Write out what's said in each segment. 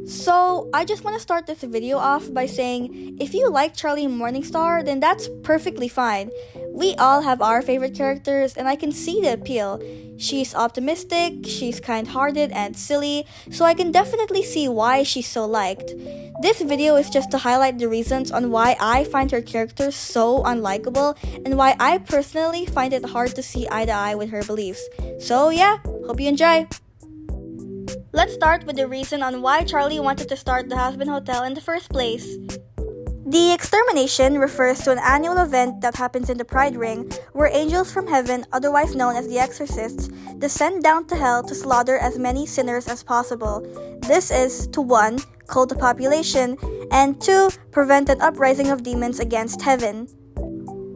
So, I just want to start this video off by saying, if you like Charlie Morningstar, then that's perfectly fine. We all have our favorite characters, and I can see the appeal. She's optimistic, she's kind-hearted and silly, so I can definitely see why she's so liked. This video is just to highlight the reasons on why I find her character so unlikable, and why I personally find it hard to see eye to eye with her beliefs. So yeah, hope you enjoy! Let's start with the reason on why Charlie wanted to start the Hazbin Hotel in the first place. The extermination refers to an annual event that happens in the Pride Ring, where angels from heaven, otherwise known as the exorcists, descend down to hell to slaughter as many sinners as possible. This is to 1. Cull the population, and 2. Prevent an uprising of demons against heaven.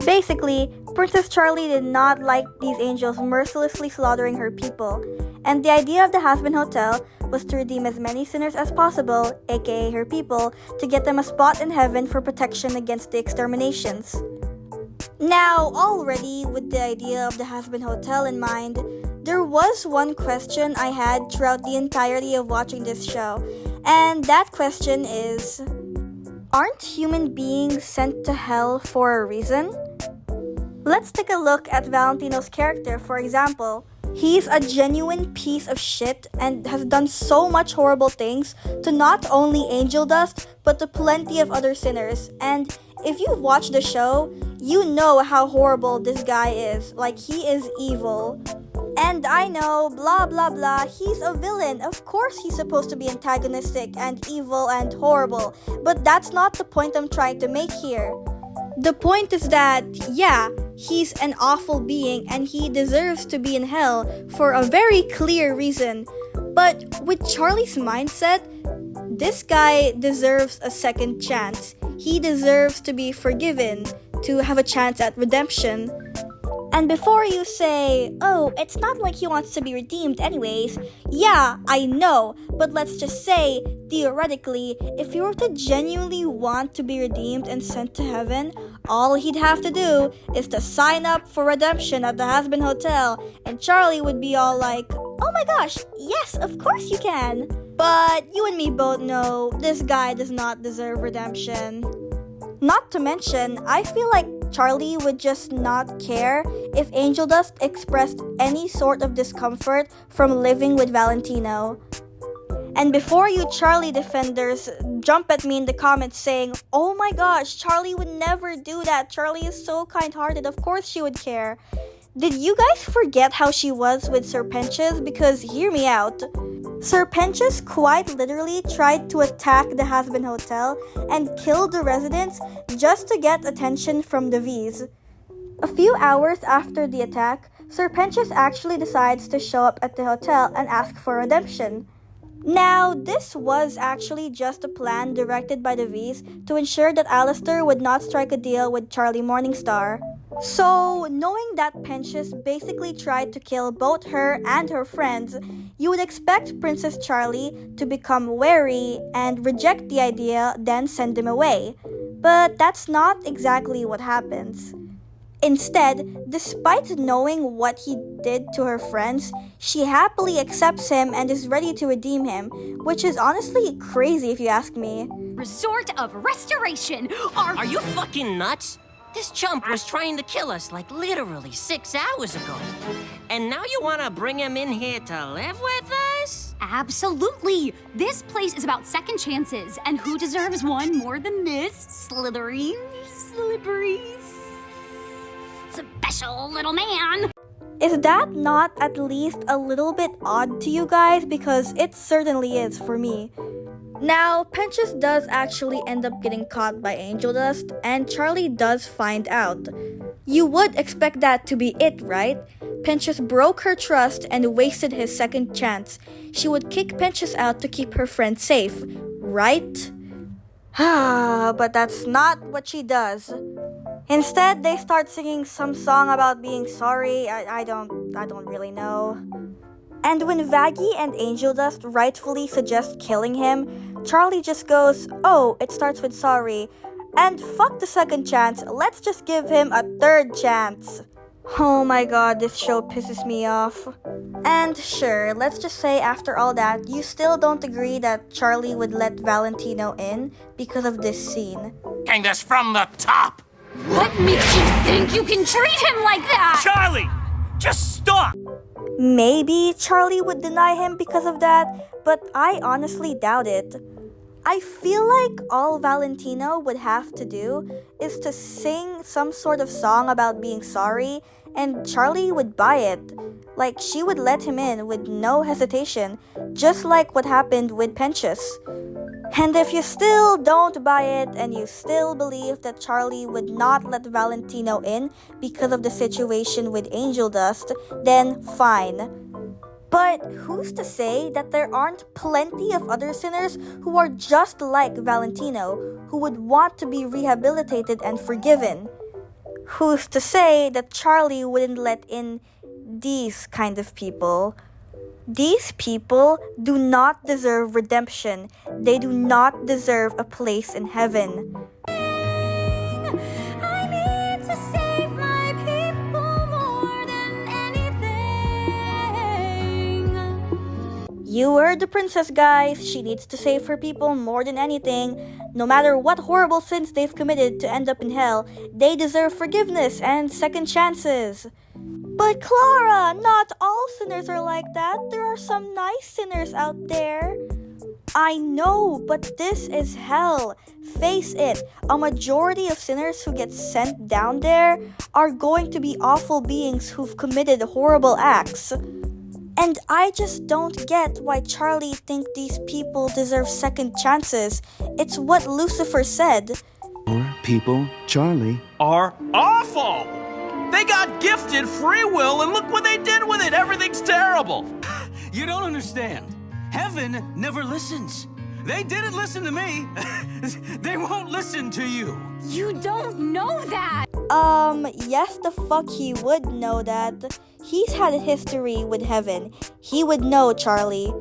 Basically, Princess Charlie did not like these angels mercilessly slaughtering her people, and the idea of the Hazbin Hotel was to redeem as many sinners as possible, aka her people, to get them a spot in heaven for protection against the exterminations. Now, already with the idea of the Hazbin Hotel in mind, there was one question I had throughout the entirety of watching this show, and that question is, aren't human beings sent to hell for a reason? Let's take a look at Valentino's character, for example. He's a genuine piece of shit and has done so much horrible things to not only angel dust, but to plenty of other sinners. And if you've watched the show, you know how horrible this guy is. Like, he is evil. And I know, blah blah blah, he's a villain. Of course he's supposed to be antagonistic and evil and horrible. But that's not the point I'm trying to make here. The point is that, yeah, he's an awful being and he deserves to be in hell for a very clear reason. But with Charlie's mindset, this guy deserves a second chance. He deserves to be forgiven, to have a chance at redemption. And before you say, oh, it's not like he wants to be redeemed anyways, yeah, I know, but let's just say, theoretically, if he were to genuinely want to be redeemed and sent to heaven, all he'd have to do is to sign up for redemption at the Hazbin Hotel, and Charlie would be all like, oh my gosh, yes, of course you can. But you and me both know this guy does not deserve redemption. Not to mention, I feel like Charlie would just not care if Angel Dust expressed any sort of discomfort from living with Valentino. And before you Charlie defenders jump at me in the comments saying, oh my gosh, Charlie would never do that, Charlie is so kind-hearted, of course she would care. Did you guys forget how she was with Sir Pentious? Because hear me out. Sir Pentious quite literally tried to attack the Hazbin Hotel and kill the residents just to get attention from the V's. A few hours after the attack, Sir Pentious actually decides to show up at the hotel and ask for redemption. Now, this was actually just a plan directed by the V's to ensure that Alistair would not strike a deal with Charlie Morningstar. So, knowing that Pentious basically tried to kill both her and her friends, you would expect Princess Charlie to become wary and reject the idea, then send him away. But that's not exactly what happens. Instead, despite knowing what he did to her friends, she happily accepts him and is ready to redeem him, which is honestly crazy if you ask me. Resort of Restoration. Are you fucking nuts? This chump was trying to kill us like literally 6 hours ago. And now you want to bring him in here to live with us? Absolutely. This place is about second chances, and who deserves one more than this slippery, special little man? Is that not at least a little bit odd to you guys? Because it certainly is for me. Now, Pentious does actually end up getting caught by Angel Dust, and Charlie does find out. You would expect that to be it, right? Pentious broke her trust and wasted his second chance. She would kick Pentious out to keep her friend safe, right? But that's not what she does. Instead, they start singing some song about being sorry. I don't really know. And when Vaggie and Angel Dust rightfully suggest killing him, Charlie just goes, oh, it starts with sorry. And fuck the second chance, let's just give him a third chance. Oh my god, this show pisses me off. And sure, let's just say after all that, you still don't agree that Charlie would let Valentino in because of this scene. Came this from the top. What makes you think you can treat him like that? Charlie, just stop. Maybe Charlie would deny him because of that, but I honestly doubt it. I feel like all Valentino would have to do is to sing some sort of song about being sorry, and Charlie would buy it. Like, she would let him in with no hesitation, just like what happened with Penchus. And if you still don't buy it and you still believe that Charlie would not let Valentino in because of the situation with Angel Dust, then fine. But who's to say that there aren't plenty of other sinners who are just like Valentino, who would want to be rehabilitated and forgiven? Who's to say that Charlie wouldn't let in these kind of people? These people do not deserve redemption. They do not deserve a place in heaven. I need to save my people more than anything. You heard the princess, guys. She needs to save her people more than anything. No matter what horrible sins they've committed to end up in hell, they deserve forgiveness and second chances. But Clara, not all sinners are like that. There are some nice sinners out there. I know, but this is hell. Face it, a majority of sinners who get sent down there are going to be awful beings who've committed horrible acts. And I just don't get why Charlie thinks these people deserve second chances. It's what Lucifer said. Poor people, Charlie, Are awful. They got gifted free will, and look what they did with it. Everything's terrible. You don't understand. Heaven never listens. They didn't listen to me. They won't listen to you. You don't know that. Yes, the fuck he would know that. He's had a history with heaven. He would know, Charlie.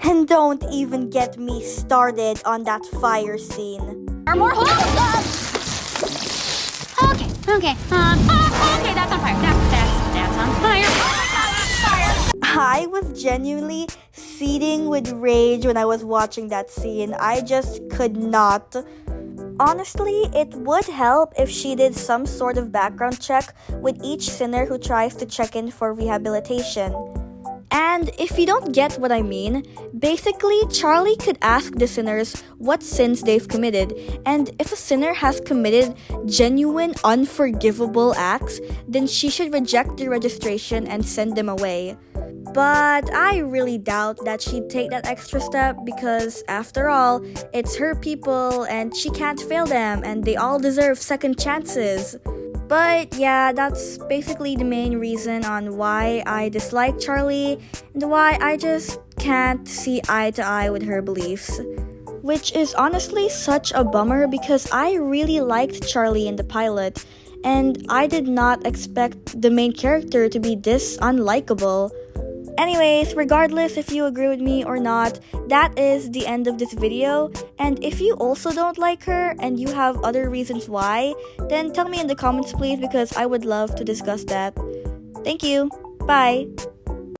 And don't even get me started on that fire scene. Or more holes. Okay. Okay, that's on fire. That's on fire. Oh my god, that's fire. I was genuinely seething with rage when I was watching that scene. I just could not. Honestly, it would help if she did some sort of background check with each sinner who tries to check in for rehabilitation. And if you don't get what I mean, basically Charlie could ask the sinners what sins they've committed, and if a sinner has committed genuine unforgivable acts, then she should reject the registration and send them away. But I really doubt that she'd take that extra step because, after all, it's her people and she can't fail them and they all deserve second chances. But yeah, that's basically the main reason on why I dislike Charlie and why I just can't see eye to eye with her beliefs. Which is honestly such a bummer because I really liked Charlie in the pilot and I did not expect the main character to be this unlikable. Anyways, regardless if you agree with me or not, that is the end of this video. And if you also don't like her and you have other reasons why, then tell me in the comments please because I would love to discuss that. Thank you. Bye.